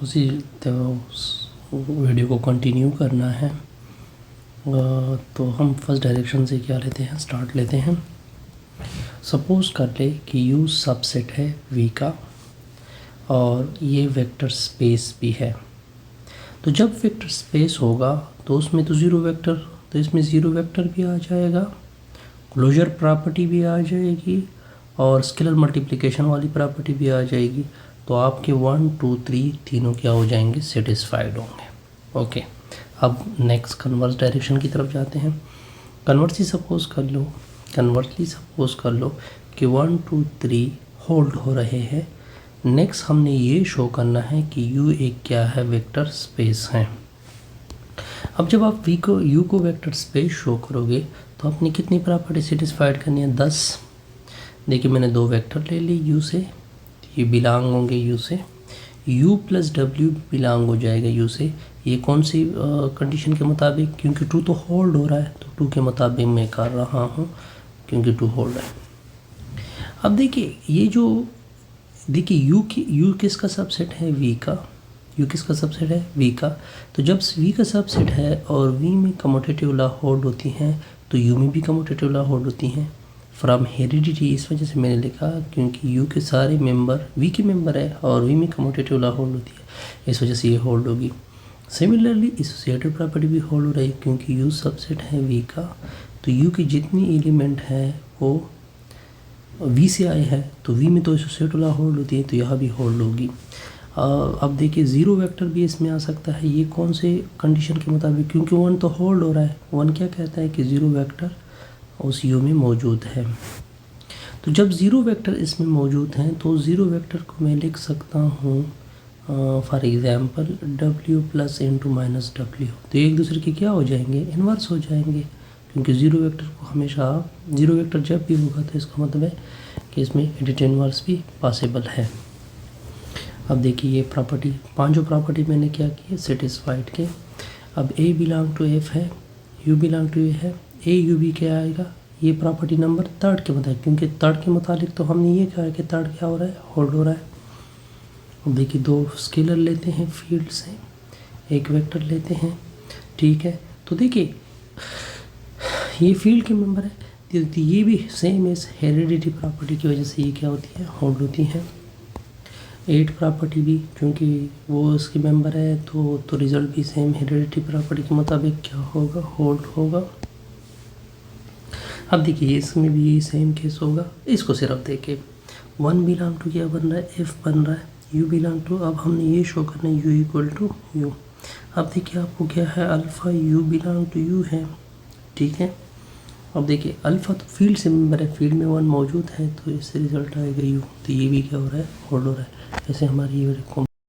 उसी तो वीडियो को कंटिन्यू करना है। तो हम फर्स्ट डायरेक्शन से क्या लेते हैं, स्टार्ट लेते हैं। सपोज़ कर ले कि U सबसेट है V का और ये वेक्टर स्पेस भी है। तो जब वेक्टर स्पेस होगा तो उसमें तो ज़ीरो वेक्टर, तो इसमें ज़ीरो वेक्टर भी आ जाएगा, क्लोजर प्रॉपर्टी भी आ जाएगी और स्केलर मल्टीप्लिकेशन वाली प्रॉपर्टी भी आ जाएगी। तो आपके 1 2 3 तीनों क्या हो जाएंगे, सेटिस्फाइड होंगे। ओके, अब नेक्स्ट कन्वर्स डायरेक्शन की तरफ जाते हैं। कन्वर्सली सपोज़ कर लो कि 1 2 3 होल्ड हो रहे हैं। नेक्स्ट हमने ये शो करना है कि U एक क्या है, वेक्टर स्पेस है। अब जब आप U को वेक्टर स्पेस शो करोगे तो आपने कितनी प्रॉपर्टी सेटिस्फाइड करनी है, 10। देखिए मैंने दो वेक्टर ले ली U से, ये बिलोंग होंगे U से, U प्लस W बिलोंग हो जाएगा U से। ये कौन सी कंडीशन के मुताबिक, क्योंकि 2 तो होल्ड हो रहा है तो 2 के मुताबिक मैं कर रहा हूँ, क्योंकि 2 होल्ड है। अब देखिए ये जो U किसका सबसेट है, V का। U किसका सबसेट है, V का। तो जब V का सबसेट है और V में कम्यूटेटिव लॉ होल्ड होती हैं तो U में भी कम्यूटेटिव लॉ होल्ड होती हैं। फ्रॉम हेरिडिटी इस वजह से मैंने लिखा क्योंकि U के सारे मेंबर V के मेंबर है और V में कम्यूटेटिव लॉ होल्ड होती है, इस वजह से ये होल्ड होगी। सिमिलरली एसोसिएटिव प्रॉपर्टी भी होल्ड हो रही है क्योंकि U सबसेट है V का। तो U की जितनी एलिमेंट है वो V से आए हैं तो V में तो एसोसिएटिव लॉ होल्ड होती है, तो यहाँ भी होल्ड होगी। अब देखिए ज़ीरो वेक्टर भी इसमें आ सकता है। ये कौन से कंडीशन के मुताबिक, क्योंकि 1 तो होल्ड हो रहा है। 1 क्या कहता है कि ज़ीरो वेक्टर उस U में मौजूद है। तो जब ज़ीरो वेक्टर इसमें मौजूद हैं तो ज़ीरो वेक्टर को मैं लिख सकता हूँ for example W plus into minus W। तो एक दूसरे के क्या हो जाएंगे, इन्वर्स हो जाएंगे, क्योंकि ज़ीरो वेक्टर को हमेशा ज़ीरो वेक्टर जब भी होगा तो इसका मतलब है कि इसमें एडिट इन्वर्स भी पॉसिबल है। अब देखिए ये प्रॉपर्टी, पांचों प्रॉपर्टी मैंने क्या की है, सेटिस्फाइड के। अब A बिलोंग टू F है, U बिलोंग टू A है, A U B क्या आएगा, ये प्रॉपर्टी नंबर थर्ड के मुताबिक, क्योंकि थर्ड के मुताबिक तो हमने ये कहा है कि थर्ड क्या हो रहा है, होल्ड हो रहा है। अब देखिए दो स्केलर लेते हैं फील्ड से, एक वेक्टर लेते हैं, ठीक है। तो देखिए ये फील्ड के मेंबर है, तो ये भी सेम इस हेरिडिटी प्रॉपर्टी की वजह से ये क्या होती है, होल्ड होती है। 8 प्रॉपर्टी भी क्योंकि वो उसके मेंबर है तो रिजल्ट भी सेम हेरिडिटी प्रॉपर्टी के मुताबिक क्या होगा, होल्ड होगा। अब देखिए इसमें भी यही सेम केस होगा। इसको सिर्फ देखिए 1 बिलोंग टू क्या बन रहा है, F बन रहा है, U बिलोंग टू, अब हमने ये शो करना है U इक्वल टू U। अब देखिए आपको क्या है, alpha U belong to U है, ठीक है। अब देखिए अल्फ़ा तो फील्ड से मेंबर है, फील्ड में 1 मौजूद है तो इससे रिजल्ट आएगा U। तो ये भी क्या हो रहा है, होल्ड हो रहा है। ऐसे हमारी ये